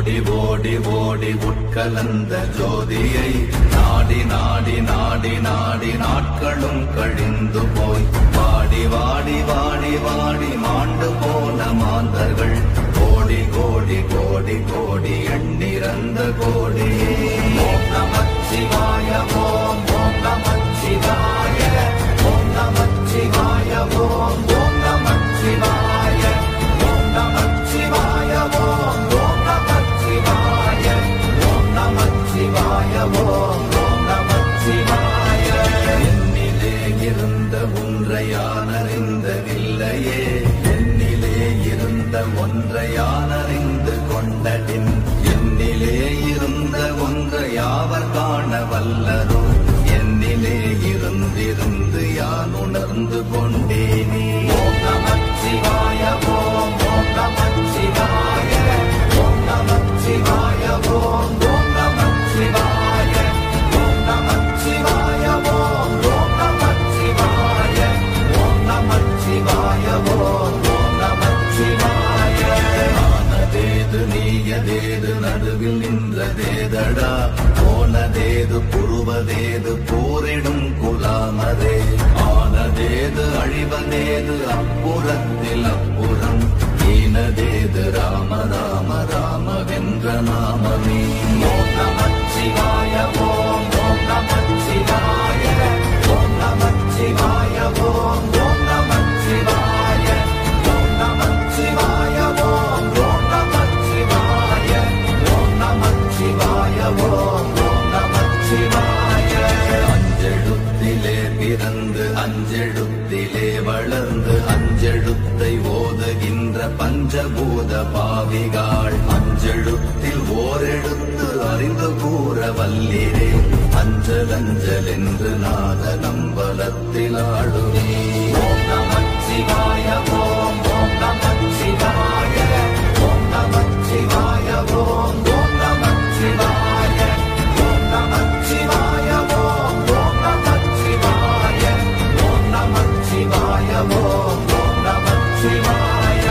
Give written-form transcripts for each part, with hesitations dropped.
ஓடி ஓடி ஓடி உட்கலந்த ஜோதியை நாடி நாடி நாடி நாடி நாட்களும் கழிந்து போய் வாடி வாடி வாடி வாடி மாண்டு போன மாந்தர்கள் கோடி கோடி கோடி கோடி எண்ணிறந்த கோடி. ஓம் நமச்சிவாய ஓம் ஓம் நமச்சிவாய ஓம் நமச்சிவாய ஓம் ஓம் நமச்சிவாய ஓம் நமச்சிவாய ஓம் ஓம் நமச்சிவாய ஓம் நமச்சிவாய ஓம் ஓம் நமச்சிவாய. என்னிலே இருந்த ஒன்றை யான் அறிந்ததில்லையே, என்னிலே இருந்த ஒன்றை யான் அறிந்து கொண்டடின், என்னிலே இருந்த ஒன்றை யாவர் காண வல்லரோ, என்னிலே இருந்திருந்து யான் உணர்ந்து கொண்டேனே. ஓம் நமச்சிவாய ஓம் ஓம் நமச்சிவாய ஓம் நமச்சிவாய ஓம் ஓம் நமச்சிவாய ஓம் நமச்சிவாய ஓம் ஓம் நமச்சிவாய ஓம் நமச்சிவாய ஓம் ஓம் நமச்சிவாய. ஆனதேது நீயதேது நடுவில் நின்றதேதடா, போனதேது புருவதேது போரிடும் குலாமதே, ஆனதேது அழிவதேது அப்புறத்தில் அப்புறம், ஈனதேது ராம ராம ராமவென்ற நாமமே. ஓம் நமச்சிவாய ஓம் ஓம் நமச்சிவாய ஓம் நமச்சிவாய ஓம் ஓம் நமச்சிவாய ஓம் நமச்சிவாய ஓம் ஓம் நமச்சிவாய ஓம் நமச்சிவாய ஓம் ஓம் நமச்சிவாய. அஞ்செழுத்திலே பிறந்து அஞ்செழுத்திலே வளர்ந்து அஞ்செழுத்தை ஓதுகின்ற பஞ்சபூத பாவிகாள், அஞ்செழுத்தில் ஓரெழுத்து அறிந்து கூற வல்லிரே, அஞ்சல் அஞ்சல் என்று நாத நம்பலத்தில் ஆடுவே. ஓம் நமச்சிவாய ஓம் ஓம் நமச்சிவாய ஓம் நமச்சிவாய ஓம் ஓம் நமச்சிவாய ஓம் நமச்சிவாய ஓம் ஓம் நமச்சிவாய ஓம் நமச்சிவாய ஓம் ஓம் நமச்சிவாய.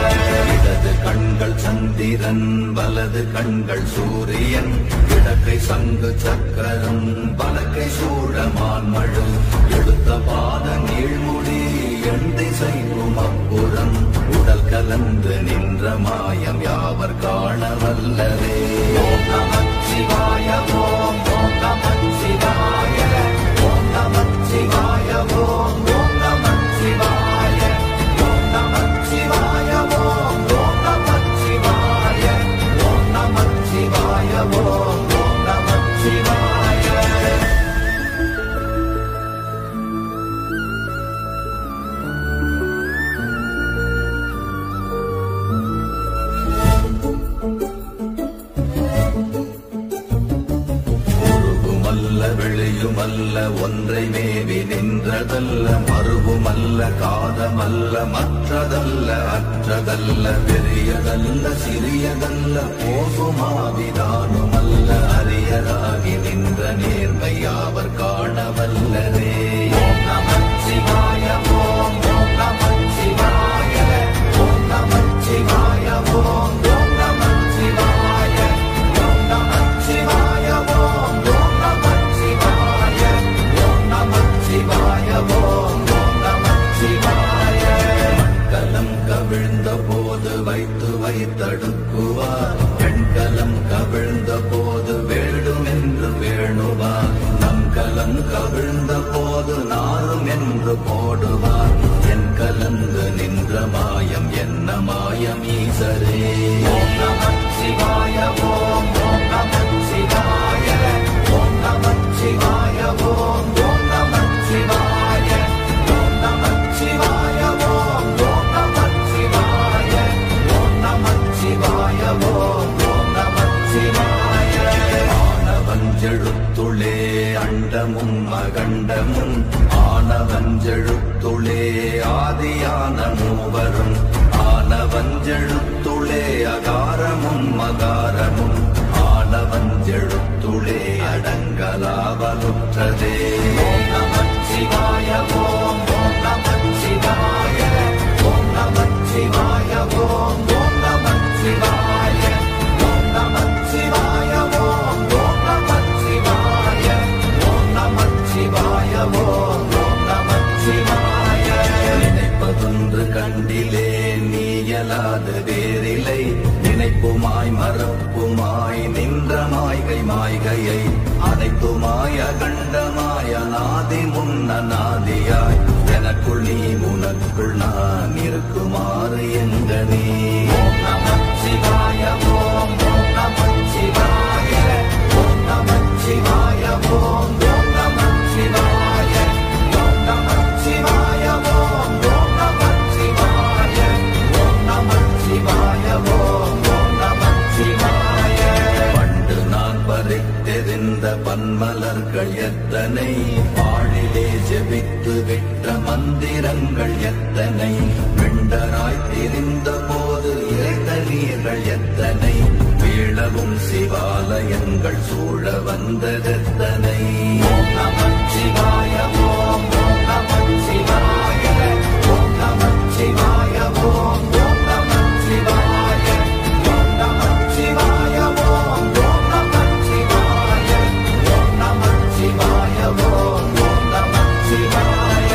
இடது கண்கள் சந்திரன் வலது கண்கள் சூரியன், இடக்கை சங்கு சக்கரம் வலக்கை சூழமான் மழு, எடுத்த பாத நீழ்முடி எண் திசைக்கும் அப்புறம், உடல் கலந்து நின்ற மாயம் யாவர் காண வல்லரே. ஓம் நமச்சிவாய ஓம் ஓம் நமச்சிவாய ஓம் நமச்சிவாய ஓம் ஓம் நமச்சிவாய ஓம் நமச்சிவாய ஓம் ஓம் நமச்சிவாய ஓம் நமச்சிவாய ஓம் ஓம் நமச்சிவாய. வெளியுமல்ல ஒன்றை மேவி நின்றதல்ல, மறுவுமல்ல காதமல்ல மற்றதல்ல அற்றதல்ல, பெரியதல்ல சிறியதல்ல போகுமாவிதானுமல்ல, அரியராகி நின்ற நேர்மை யாவர் காண வல்லரே. ஓம் நமச்சிவாய ஓம் ஓம் நமச்சிவாய ஓம் நமச்சிவாய ஓம் ஓம் நமச்சிவாய ஓம் நமச்சிவாய ஓம் ஓம் நமச்சிவாய ஓம் நமச்சிவாய ஓம் ஓம் நமச்சிவாய. மண்கலம் கவிழ்ந்த போது வைத்து வைத்தடுக்குவார், பெண்கலம் கவிழ்ந்த போது வேடும் என்று வேணுவார், நம் கலம் கவிழ்ந்த போது நாரும் என்று போடுவார், என் கலந்து நின்ற மாயம் என்ன மாயம் ஈசரே. ஓம் நமச்சிவாய ஓம் ஓம் நமச்சிவாய ஓம் நமச்சிவாய ஓம் ஓம் நமச்சிவாய ஓம் நமச்சிவாய ஓம் ஓம் நமச்சிவாய ஓம் நமச்சிவாய ஓம் ஓம் நமச்சிவாய. ஆனவஞ்செழுத்துளே அண்டமும் அகண்டமும், ஆனவஞ்செழுத்துளே ஆதியான மூவரும், ஆனவஞ்செழுத்துளே அகாரமும் அகாரமும், ஆனவஞ்செழுத்துளே அடங்கலாவலுற்றதே. ஓம் நமச்சிவாய ஓம் ஓம் நமச்சிவாய ஓம் நமச்சிவாய ஓம் ஓம் நமச்சிவாய ஓம் நமச்சிவாய ஆதி முன்னநாதியாய் எனக்குள் நீ உனக்குள் நான் இருக்குமாறு எங்கனே. ஓம் நமச்சிவாய ஓம் ஓம் நமச்சிவாய ஓம் நமச்சிவாய ஓம் ஓம் நமச்சிவாய ஓம் நமச்சிவாய ஓம் ஓம் நமச்சிவாய ஓம் நமச்சிவாய ஓம் ஓம் நமச்சிவாய. பண்டு நான் பறித்தெறிந்த பன்மலர்கள் எத்தனை, பாழிலே ஜெபித்து விட்ட மந்திரங்கள் எத்தனை, வெண்டராய் திரிந்த போது இறைத்த நீர்கள் எத்தனை, வீழவும் சிவாலயங்கள் சூழ வந்ததெத்தனை. ஓம் நமச்சிவாய ஓம் ஓம் நமச்சிவாய ஓம் நமச்சிவாய ஓம் ஓம் நமச்சிவாய ஓம் நமச்சிவாய ஓம் ஓம் நமச்சிவாய ஓம் நமச்சிவாய ஓம் ஓம் நமச்சிவாய.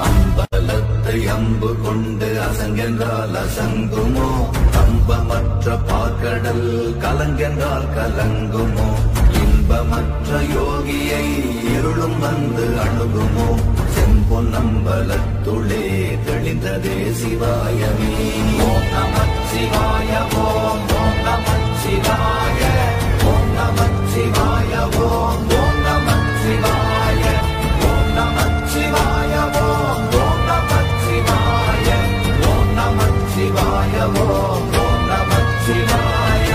அம்பலத்தை அம்பு கொண்டு அசங்கென்றால் அசங்குமோ, கம்பமற்ற பாக்கடல் கலங்கென்றால் கலங்குமோ, இன்பமற்ற யோகியை இருளும் வந்து அணுகுமோ, செம்பொன்னம்பலத்துளே தெளிந்ததே சிவாயமே. ஓம் நமச்சிவாய ஓம் ஓம் நமச்சிவாய ஓம் நமச்சிவாய ஓம் ஓம் நமச்சிவாய ஓம் நமச்சிவாய ஓம் ஓம் நமச்சிவாய ஓம் நமச்சிவாய ஓம் ஓம் நமச்சிவாய.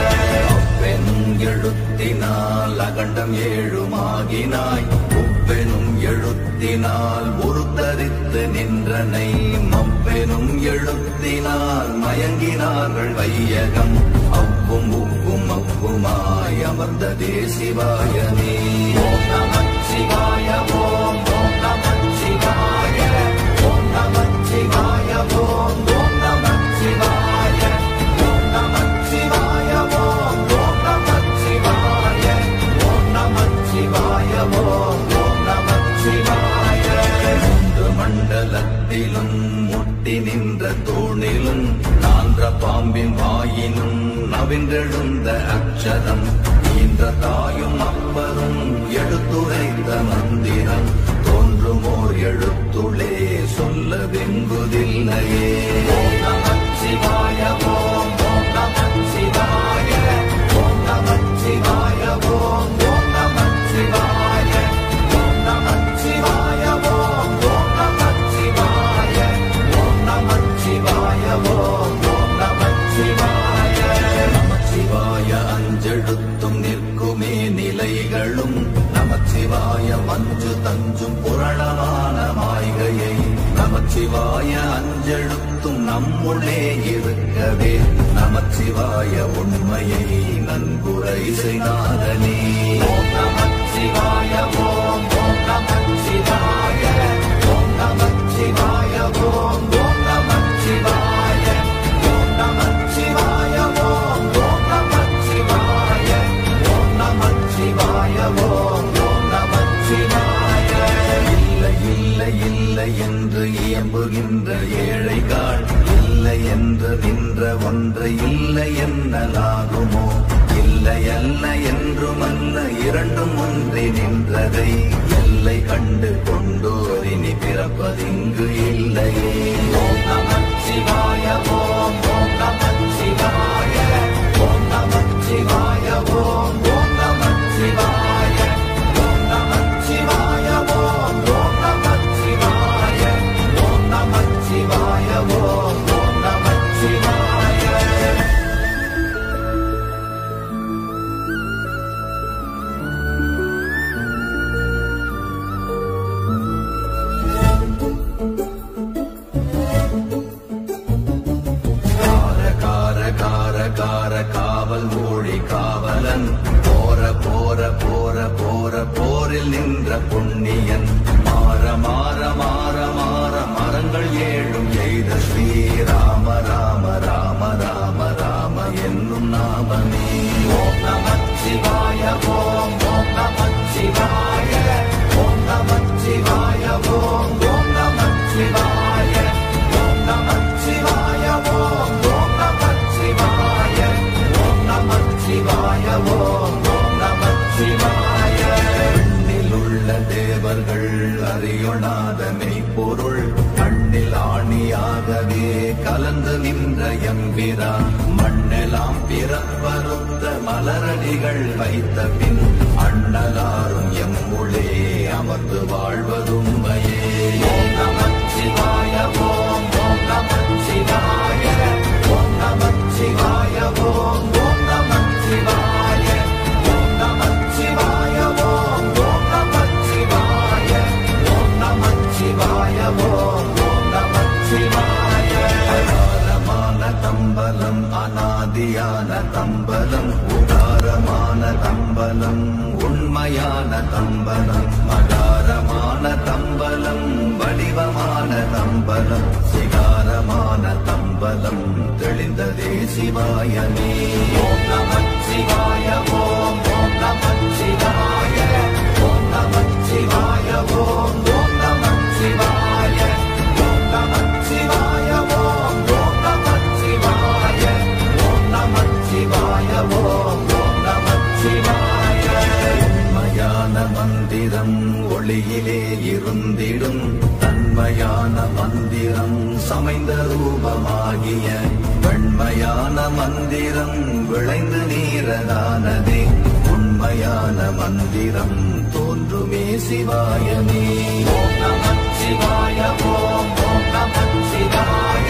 அப்பெனும் எழுத்தினால் அகண்டம் ஏழுமாகினாய், உப்பெனும் எழுத்தினால் உருத்தரித்து நின்றனை, மப்பெனும் எழுத்தினால் மயங்கினார்கள் வையகம், அவ்வும் உவ்வும் அவ்வுமாய் அமர்ந்ததே சிவாயமே. ஓம் நமச்சிவாய ஓம் ஓம் நமச்சிவாய ஓம் நமச்சிவாய ஓம் ஓம் நமச்சிவாய ஓம் நமச்சிவாய ஓம் ஓம் நமச்சிவாய ஓம் நமச்சிவாய ஓம் ஓம் நமச்சிவாய. மூன்று மண்டலத்திலும் முட்டி நின்ற தூணிலும் நான்ற பாம்பின் வாயினும் நவின்றெழுந்த அக்ஷரம், ஈன்ற தாயும் அப்பரும் எடுத்துரைத்த மந்திரம், தோன்றுமோர் எழுத்துளே சொல்ல வெங்குதில்லையே. ஓம் நமச்சிவாய ஓம் ஓம் நமச்சிவாய ஓம் நமச்சிவாய ஓம் ஓம் நமச்சிவாய ஓம் நமச்சிவாய ஓம் ஓம் நமச்சிவாய ஓம் நமச்சிவாய ஓம் ஓம் நமச்சிவாய. நமச்சிவாய அஞ்செழுத்தும் நிற்குமே நிலைகளும், நமச்சிவாய மஞ்சு தஞ்சும் புரணமான மாய்கையை, நமச்சிவாய அஞ்செழுத்தும் நம்முள்ளே இருக்கவே, நமச்சிவாய உண்மையை நன்குரை செய்தாரனே. ஓம் நமச்சிவாய ஓம் ஓம் நமச்சிவாய ஓம் நமச்சிவாய ஓம் ஓம் நமச்சிவாய ஓம் நமச்சிவாய ஓம் ஓம் நமச்சிவாய ஓம் நமச்சிவாய ஓம் ஓம் நமச்சிவாய. இல்லை இல்லை இல்லை என்று இயம்புகின்ற ஏழைகள், இல்லை என்று நின்ற ஒன்றை இல்லை என்னலாகுமோ, இல்லை அல்ல என்றுமல்ல இரண்டும் ஒன்றி நின்றதை, எல்லை கண்டு கொண்டோர் இனி பிறப்பதிங்கு இல்லையே. ஓம் நமச்சிவாய ஓம் ஓம் நமச்சிவாய ஓம் நமச்சிவாய ஓம் ஓம் நமச்சிவாய ஓம் நமச்சிவாய ஓம் ஓம் நமச்சிவாய ஓம் நமச்சிவாய ஓம் ஓம் நமச்சிவாய. காவல் மொழி காவலன், போற போற போற போற போரில் நின்ற புண்ணியன், மாற மாற மாற மாற மரங்கள் ஏழும் எய்த ஸ்ரீரா தேவர்கள் அறியொணாத மெய்ப்பொருள் கண்ணில் ஆணியாகவே கலந்து நின்ற எம்பிரா மண்ணெல்லாம் பிறப்பறுத்த மலரடிகள் வைத்த பின் அண்ணலாரும் எம்முளே அமர்ந்து வாழ்வதுண்மையே. ஓம் நமச்சிவாய ஓம் ஓம் நமச்சிவாய ஓம் நமச்சிவாய ஓம் ஓம் நமச்சிவாய ஓம் நமச்சிவாய ஓம் ஓம் நமச்சிவாய ஓம் நமச்சிவாய ஓம் ஓம் நமச்சிவாய. அகாரமான தம்பலம் அநாதியான தம்பலம் உதாரமான தம்பலம் உண்மையான தம்பலம் மகாரமான தம்பலம் வடிவமான தம்பலம் சிகாரமான தம்பலம் தெளிந்ததே சிவாயமே. ஓம் நமச்சிவாய ஓம் ஓம் நமச்சிவாய ஓம் நமச்சிவாய ஓம் ஓம் நமச்சிவாய ஓம் நமச்சிவாய ஓம் ஓம் நமச்சிவாய ஓம் நமச்சிவாய ஓம் ஓம் நமச்சிவாய. உண்மையான மந்திரம் ஒளியிலே இருந்திடும் தன்மையான மந்திரம் சமைந்த ரூபமாகிய வெண்மையான மந்திரம் விளைந்து நீரதானதே உண்மையான மந்திரம் தோன்றுமே சிவாயமே. ஓம் நமச்சிவாய ஓம் ஓம் நமச்சிவாய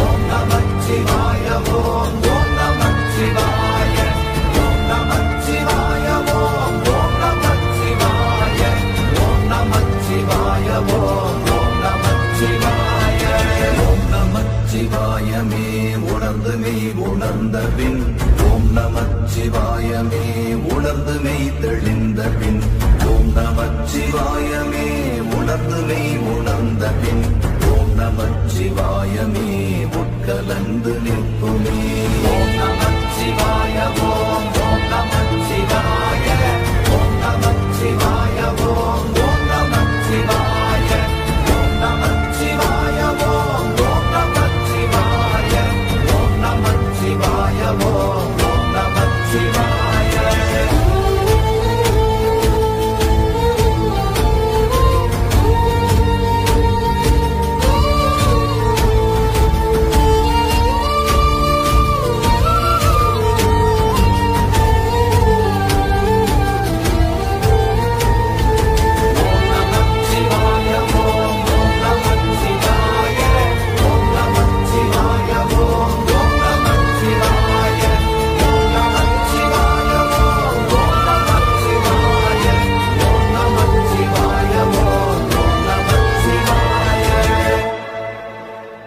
ஓம் நமச்சிவாய ஓம் ஓம் நமச்சிவாய ஓம் நமச்சிவாய ஓம் ஓம் நமச்சிவாய ஓம் நமச்சிவாய ஓம் ஓம் நமச்சிவாய. ஓம் நமச்சிவாயமே உணர்ந்து மெய் உணர்ந்த பின் ஓம் நமச்சிவாயமே உணர்ந்து மெய் தெளிந்த பின் ஓம் நமச்சிவாயமே உணர்ந்து மெய் உணர்ந்த பின் ஓம் நமச்சிவாயமே உட்கலந்து நிற்குமே. ஓம்